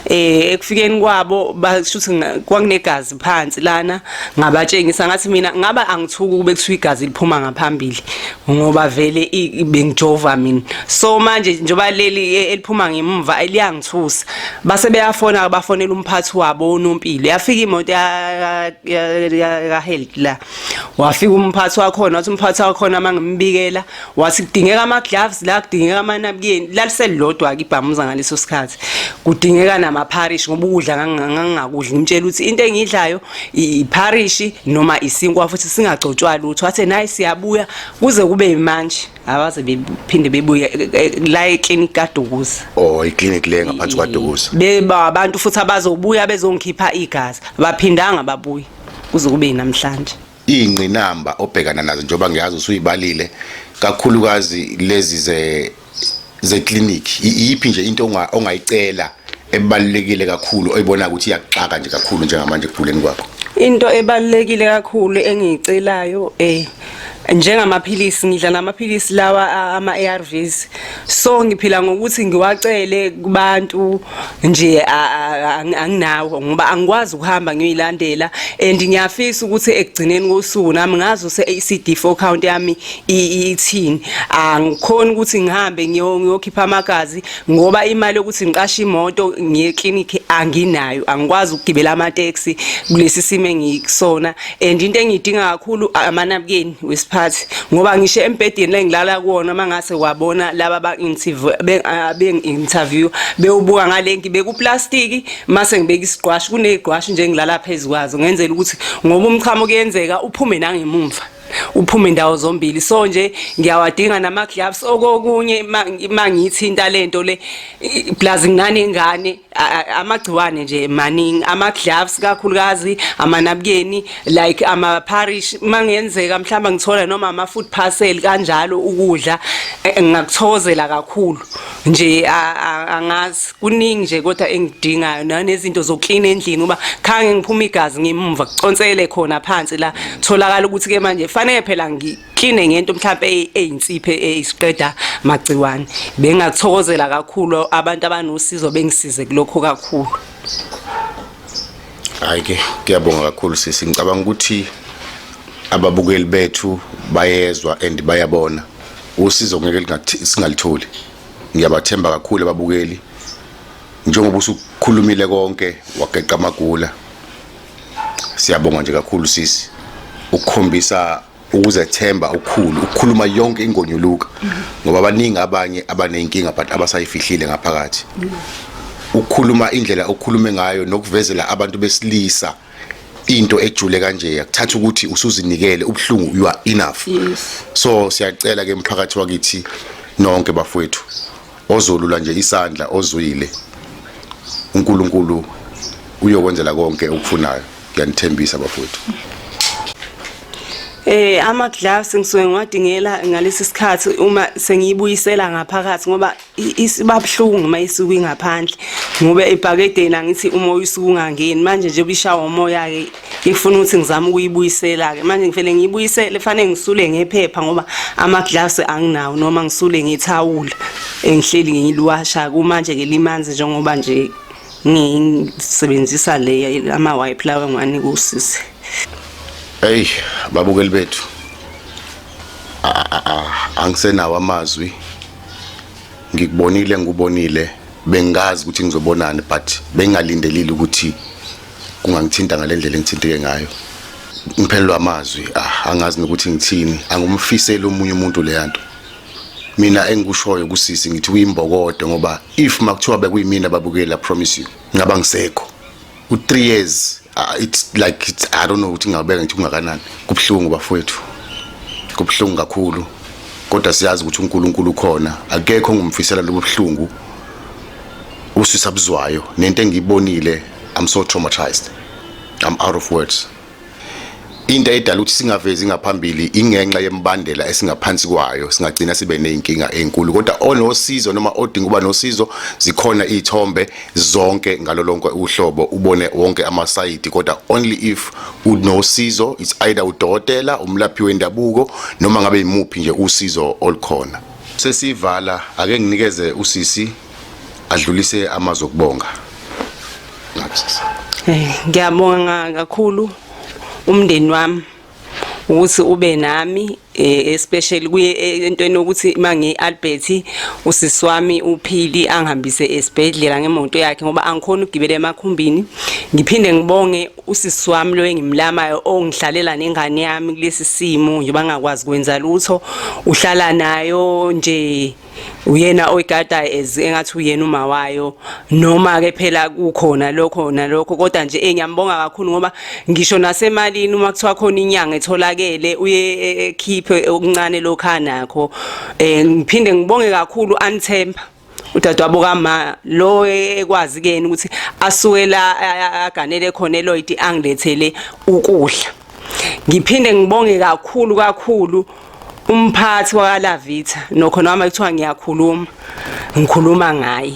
[SPEAKER 1] ekufikeni kwabo bashuthi kwakunegazi phansi lana ngabatshengisa ngathi mina ngaba angithuka kube kuthiwa igazi liphuma ngaphambili ngoba vele bengijova mina so manje njoba leli eliphuma ngemuva eliyangithusa base beyafona abafonela umphathi wabo onompilo yafika imoto ya health la wafika umphathi wakhona wathi umphathi wakhona mangimbikela wathi kudingeka ama gloves la kudingeka ama napkin laliselodwa ke ibhamuza ngaleso sikhathi kudingeka namaparish ngoba ukudla ngangakudla ngimtshela ukuthi into engidlayo iparish noma isinkwa futhi singagcotshwa lutho athe nayi siyabuya kuze kube manje abaze bephinde bebuye la eclinic kaDukuza
[SPEAKER 2] iclinic le ngaphansi kwaDukuza
[SPEAKER 1] beba abantu futhi abazobuya bezongikhipha igazi baphindanga babuye kuze kube namhlanje
[SPEAKER 2] ingqinamba obhekana nazo njoba ngiyazi usuyibalile kakhulukazi lezi ze clinic iyiphi nje into ongayicela ebalulekile kakhulu oyibona ukuthi iyaxaka nje kakhulu njengamanje ekuguleni kwakho
[SPEAKER 1] into ebalulekile kakhulu engiyicelayo njengamaphilisi ngidla namaphilisi lawa ama ARVs so ngiphila ngokuthi ngiwacele kubantu nje anginawo ngoba angikwazi ukuhamba ngiyilandela and ngiyafisa ukuthi ekugcineni kosuku nami ngazo se-CD4 count yami ithini angikhona ukuthi ngihambe ngiyokhipha amagazi ngoba imali yokuthi ngiqashe imoto ngiye clinic anginayo angikwazi ukugibela ama taxi kulesi simo engikusona and into engidinga kakhulu amanapkeni wesiphathi ngoba ngisho empedeni la ngilala kuona mangase wabona laba ba-interview bewubuka ngale ngibeka uplastiki mase ngibeka isigqwashi kunegqwashi nje ngilala phezukwazo ngenzela ukuthi ngoba umchamo kuyenzeka uphume nangemumva uphume indawo zombili. So nje ngiyawadinga nama gloves okokunye mangithinta lento le plus nginanengane amagciwane nje maningi, ama gloves kakhulukazi, amanabukeni like ama parish mangenzeka mhlamba ngithola noma ama food parcel kanjalo ukudla ngingakuthokozela kakhulu nje. Angazi kuningi nje kodwa engidingayo nanezinto zoklina endlini ngoba khange ngiphuma igazi ngimva kuconsele khona phansi la tholakala ukuthi ke manje fanele phela ngikline ngento mhlawumbe eyinsiphe esiqeda magciwane. Bengakuthokozela kakhulu abantu abanosizo bengisize kulokho kakhulu.
[SPEAKER 2] Hayi ke ngiyabonga kakhulu sisi, ngicabanga ukuthi ababukeli bethu bayezwa and bayabona usizo ngeke singalitholi. Ngiyabathemba kakhulu ababukeli njengoba usukhulumile konke wageqa amagula. Siyabonga nje kakhulu sisi ukukhombisa ukuzethemba okukhulu, ukukhuluma yonke ingonyuluka ngoba abaningi abanye abanenkinga but abasayifihlile ngaphakathi. Ukukhuluma indlela okukhulume ngayo nokuvezela abantu besilisa into ejule kanje akuthatha ukuthi usuzinikele ubhlungu, you are enough. So siyacela ke umphakathi wakithi nonke bafowethu ozolula nje isandla ozwile, uNkulunkulu uyokwenzela konke ukufunayo. Ngiyanithembisa bafowethu.
[SPEAKER 1] Ama gloves ngisuke ngiwadingela ngalesi sikhathi uma sengiyibuyisela ngaphakathi ngoba isibabhlungu mayisuka ngaphandle ngoba ebhakedeni angithi umoya usuka ungangeni. Manje nje ubishawa umoya ke ngifuna ukuthi ngizame ukuyibuyisela ke. Manje ngifele ngiyibuyisele fanele ngisule ngephepha ngoba ama gloves anginawo, noma ngisule ngethawula engihleli ngiliwasha kumanje ke limanzi njengoba nje ngisebenzisa le ama wipe lawa ngani kusisi.
[SPEAKER 2] Hey babukeli bethu, angisenawo amazwi. Ngikubonile bengazi ukuthi ngizobonana but bengalindelile ukuthi kungangithinta ngalendlela engithinteke ngayo. Ngiphelelwa amazwi, angazi nokuthi ngithini. Angumfisela omunye umuntu le yanto. Mina engikushoyo kusisi ngithi uyimbokodo ngoba if makuthiwa bekuyimina babukeli, I promise you ngaba ngisekho. U3 years it's like I don't know ukuthi ngabeka ngithi kungakanani. Kubhlungu bafowethu, kubhlungu kakhulu, kodwa siyazi ukuthi uNkulunkulu ukhona. Akekho ngumfisela lobuhlungu usisabuzwayo nento engiyibonile. I'm so traumatized, I'm out of words. Into edala ukuthi singavezi ngaphambili ingenxa yembandela esingaphansi kwayo, singagcina sibe nezinkinga ezinkulu. Kodwa onosizo noma odinga uba nosizo zikhona izithombe zonke ngalo lonke uhlobo, ubone wonke amasayidi. Kodwa only if unosizo, it's either udokotela, umlaphi wendabuko noma ngabe imuphi nje usizo olukhona. Sesivala ake nginikeze usisi adlulise amazwi okubonga.
[SPEAKER 1] Ngiyabonga kakhulu umndeni wami ukuthi ube nami, especially kuye entweni ukuthi mangi Albert usisi wami uphili angihambise esibhedlela ngemoto yakhe ngoba angikhona ukugibela emakhumbini. Ngiphinde ngibonge usisi wami lo engimlamayo ongihlalela nengane yami kulesi simo nje bangakwazi kwenza lutho, uhlala nayo nje uyena oyigada engathi uyena uma wayo noma ke phela kukhona lokho nalokho. Kodwa nje engiyambonga kakhulu ngoba ngisho nasemalini uma kuthiwa khona inyanga etholakele uye ekhiphe okuncane lokhanakho. Ngiphinde ngibonge kakhulu Anthemba udadewabo kama lo ekwazi keni ukuthi asuke la aganele khona eLloyd angilethele ukudla. Ngiphinde ngibonge kakhulu umphathi wakaLavita nokhona uma kuthiwa ngikhuluma ngaye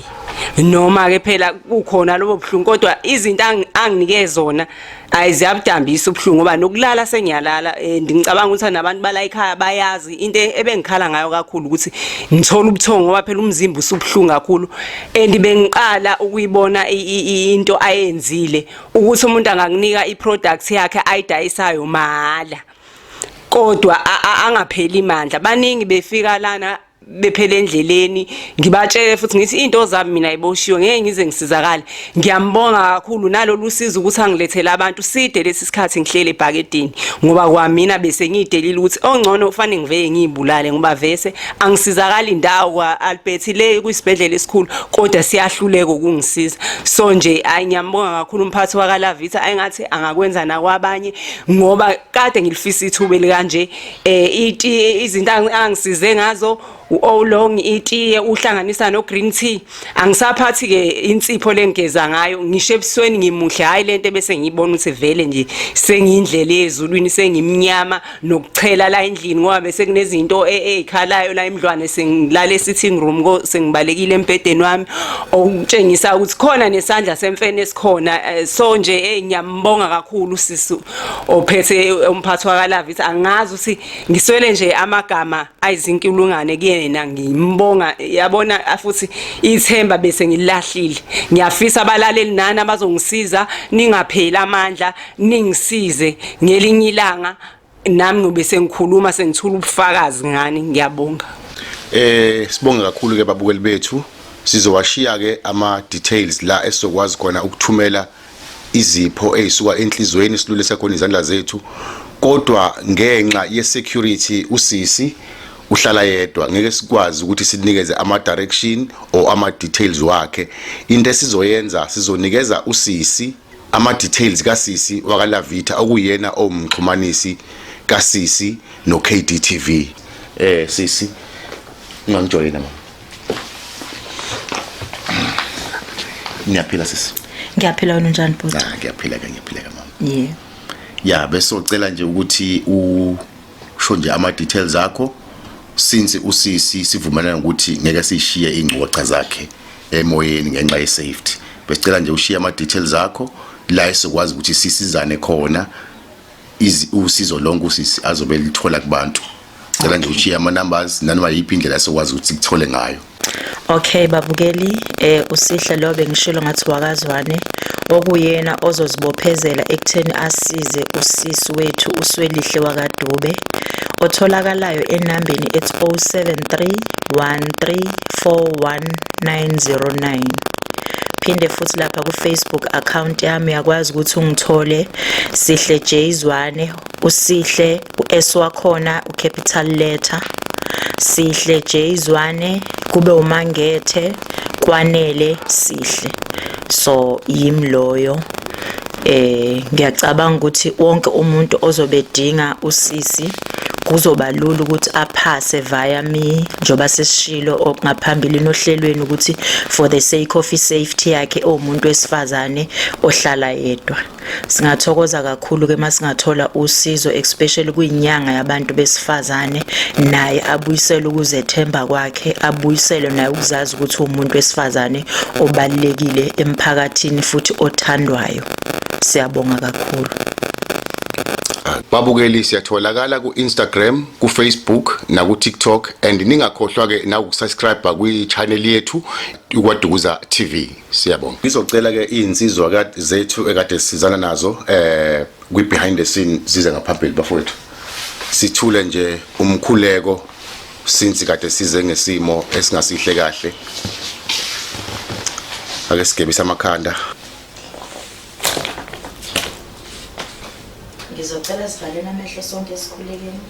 [SPEAKER 1] noma ke phela kukhona lobo buhlungu, kodwa izinto anginike zona ayiziyabudambisa ubuhlungu ngoba nokulala sengiyalala. Ngicabanga ukuthi nabantu bala ekhaya bayazi into ebengikhala ngayo kakhulu ukuthi ngithola ubuthongo ngoba phela umzimba usubuhlungu kakhulu. And bengiqala ukuyibona into ayenzile ukuthi umuntu angakunika iproduct yakhe ayidayisayo mahala kodwa angapheli imandla. Baningi befika lana bephele endleleni ngibatshele futhi ngithi into zami mina ayiboshiwe ngeke ngize ngisizakale. Ngiyambonga kakhulu nalolu sizo ukuthi angilethele abantu side lesi sikhathi ngihlele ebhakedini ngoba kwamina bese ngiyidelile ukuthi ongcono ufane ngiveke ngibulale ngoba vese angisizakala indawo kwa Albert le kwisibhedlela esikhulu kodwa siyahluleka ukungisiza. So nje ayingiyambonga kakhulu umphathi wakaLavita ayingathi angakwenza nakwabanye ngoba kade ngilifisa ithuba elikanje izinto angisize ngazo u-Oolong itiye uhlanganisa no green tea angisaphathi ke insipho lengeza ngayo ngisho ebusweni ngimuhle hayi lento bese ngiyibona ukuthi vele nje sengiyindlela yezulwini sengimnyama nokuchela la endlini ngoba bese kunezinto ezikhalayo la emdlwane sengilale sitting room sengibalekile embedeni wami okutshengisa ukuthi khona nesandla semfene esikhona. So nje ngiyambonga kakhulu sisi ophethe umphathi wakaLavita angazi ukuthi ngiswele nje amagama ayizinkulungwane kuyena ngimbonga yabona futhi ithemba bese ngilahlile. Ngiyafisa abalaleli nani abazongisiza ningapheli amandla ningisize ngelinye ilanga nami ngobe sengikhuluma sengithula ubufakazi ngani. Ngiyabonga.
[SPEAKER 2] Sibonga kakhulu ke babukeli bethu sizowashiya ke ama details la esizokwazi khona ukuthumela izipho ezisuka enhlizweni silule sekhona izandla zethu kodwa ngenxa ye security usisi uhlala yedwa ngeke sikwazi ukuthi sinikeze ama direction or ama details wakhe. Into esizoyenza sizonikeza usisi ama details kaSisi wakaLavita okuyena omxhumanisi kaSisi no KDTV. Sisi ungangijoyina mama. Niyaphila sisi?
[SPEAKER 3] Ngiyaphila wena njani bhuti?
[SPEAKER 2] Ngiyaphila mama.
[SPEAKER 3] Yeah.
[SPEAKER 2] Ya bese ucela nje ukuthi usho nje ama details akho since usisi sivumelana ukuthi ngeke sishiye ingxoxa zakhe emoyeni ngenxa ye safety. Besicela nje ushiye ama details akho la esokwazi ukuthi sisizane khona usizo lonke usisi azobe lithola kubantu. Cela nje ushiye ama numbers nanoma yiphi indlela esokwazi ukuthi sikuthole ngayo.
[SPEAKER 3] Okay babukeli, usihle lo bengishilo ngathi wakazwane okuyena ozozibophezela ekutheni asize usisi wethu uSwelihle wakaDube otholakalayo enambeni ethi 0731341909. Phinde futhi lapha ku Facebook account yami yakwazi ukuthi ungithole Sihle Jayzwane usihle uS wakhona ucapital letter Sihle Jayzwane kube uMangethe Kwanele Sihle. So yimloyo ngiyacabanga ukuthi wonke umuntu ozobedinga usisi kuzoba lula ukuthi aphase via me njoba sesishilo okungaphambili nohlelweni ukuthi for the sake of safety yakhe umuntu wesifazane ohlala yedwa. Singathokoza kakhulu ke masingathola usizo especially kuyinyanga yabantu besifazane naye abuyisele ukuzethemba kwakhe abuyisele naye ukuzazi ukuthi umuntu wesifazane obalekile emphakathini futhi othandwayo. Siyabonga kakhulu.
[SPEAKER 2] Babukeli siyatholakala ku Instagram, ku Facebook na ku TikTok and ningakhohlwa ke na ukusubscribe kwi channel yethu uKwaDukuza TV. Siyabonga. Ngizocela ke insizwa zethu ekade sizana nazo kwi behind the scene zize ngaphambili bafowethu. Sithule nje umkhuleko since kade size ngesimo esingasihle kahle. Ake sigebisa amakhanda.
[SPEAKER 3] Ngizocela sivaleni amehlo sonke esikhulekeni.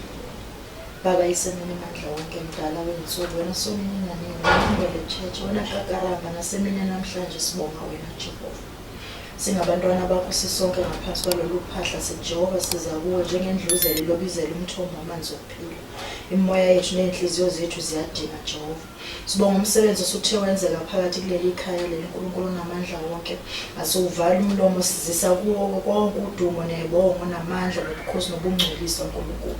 [SPEAKER 3] Baba isemini mandla wonke mdala wensuku wena sonini nanini ngibele church wena kakaramba nasemini namhlanje sibonga wena Jehova. Singabantwana bakho sisonke ngaphansi kwalolu phahla seJehova siza kuwe njengendluzelo lobizela umthombo amanzi okuphila. Imoya yethu nenhliziyo zethu ziyadinga Jehova. Sibonga umsebenzi osuthe wenzeka phakathi kuleli ikhaya leli uNkulunkulu namandla wonke. Asuvali umlomo sizisa kuwo konke udumo nebongo namandla nobukhosi nobungcwelisa uNkulunkulu.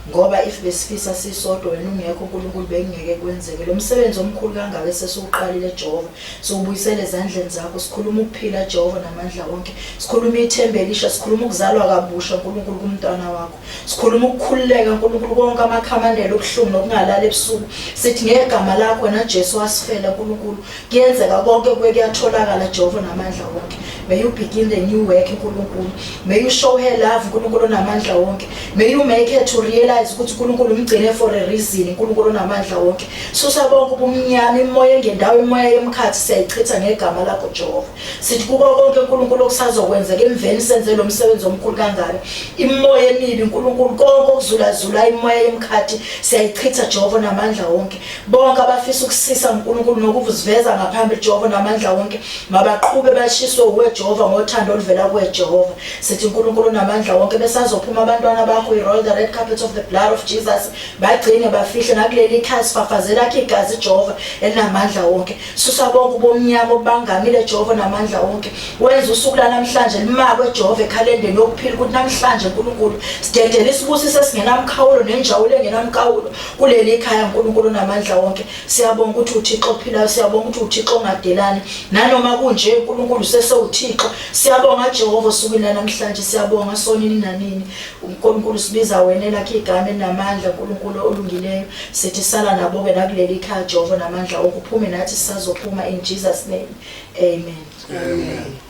[SPEAKER 3] Ngoba if besifisa sisodwa wena ungekho uNkulunkulu bengeke kwenzeke. Lo msebenzi omkhulu kangaka sesiuqalile Jehova. Sobuyisele ezandleni zakho sikhuluma ukuphila Jehova namandla wonke. Sikhuluma ithemba elisha, sikhuluma ukuzalwa kabusha uNkulunkulu kumntwana wakho. Sikhuluma ukukhululeka uNkulunkulu konke amakhamandela okuhlungu nokungalala ebusuku. Sithi ngegama lakho
[SPEAKER 5] lakho wena Jesu wasifela uNkulunkulu kuyenzeka konke kuyatholakala Jehova namandla wonke. May you begin the new work uNkulunkulu. May you show her love uNkulunkulu namandla wonke. May you make her to realize ukuthi uNkulunkulu umgcine for a reason uNkulunkulu namandla wonke. Susa bonke ubumnyama imoya engendawo imoya yemkhathi siyayichitha ngegama lakho Jehova. Sithi kuko konke uNkulunkulu okusazokwenzeka emveni senze lo msebenzi omkhulu kangaka. Imoya emibi uNkulunkulu konke okuzulazula imoya yemkhathi siyayichitha Jehova namandla wonke. Bonke abafisa ukusisa uNkulunkulu nokuvuziveza ngaphambili Jehova namandla wonke mabaqhube bashiswe uwe Jehova ngothando oluvela kuwe Jehova. Sithi uNkulunkulu namandla wonke besazophuma abantwana bakho roll the red carpet of the blood of Jesus bagcine bafihle nakuleli ikhaya sifafazela khe igazi Jehova elinamandla wonke. Susa bonke bomnyama obangamile Jehova namandla wonke. Wenza usuku namhlanje limakwe Jehova ekhalendeni yokuphila ukuthi namhlanje uNkulunkulu sidedele isibusise singenamkhawulo nenjawulo engenamkhawulo kuleli ikhaya uNkulunkulu namandla wonke. Siyabonga ukuthi uThixo ophilayo, siyabonga ukuthi uThixo ongadelani nanoma kunje uNkulunkulu sesewuThixo. Siyabonga Jehova sukela namhlanje, siyabonga sonini nanini uNkulunkulu sibiza wena lakhe igama enamandla uNkulunkulu olungileyo. Sithi sala nabo ke nakuleli ikhaya Jehova namandla okuphume nathi sisazophuma in Jesus name. Amen.
[SPEAKER 1] Amen.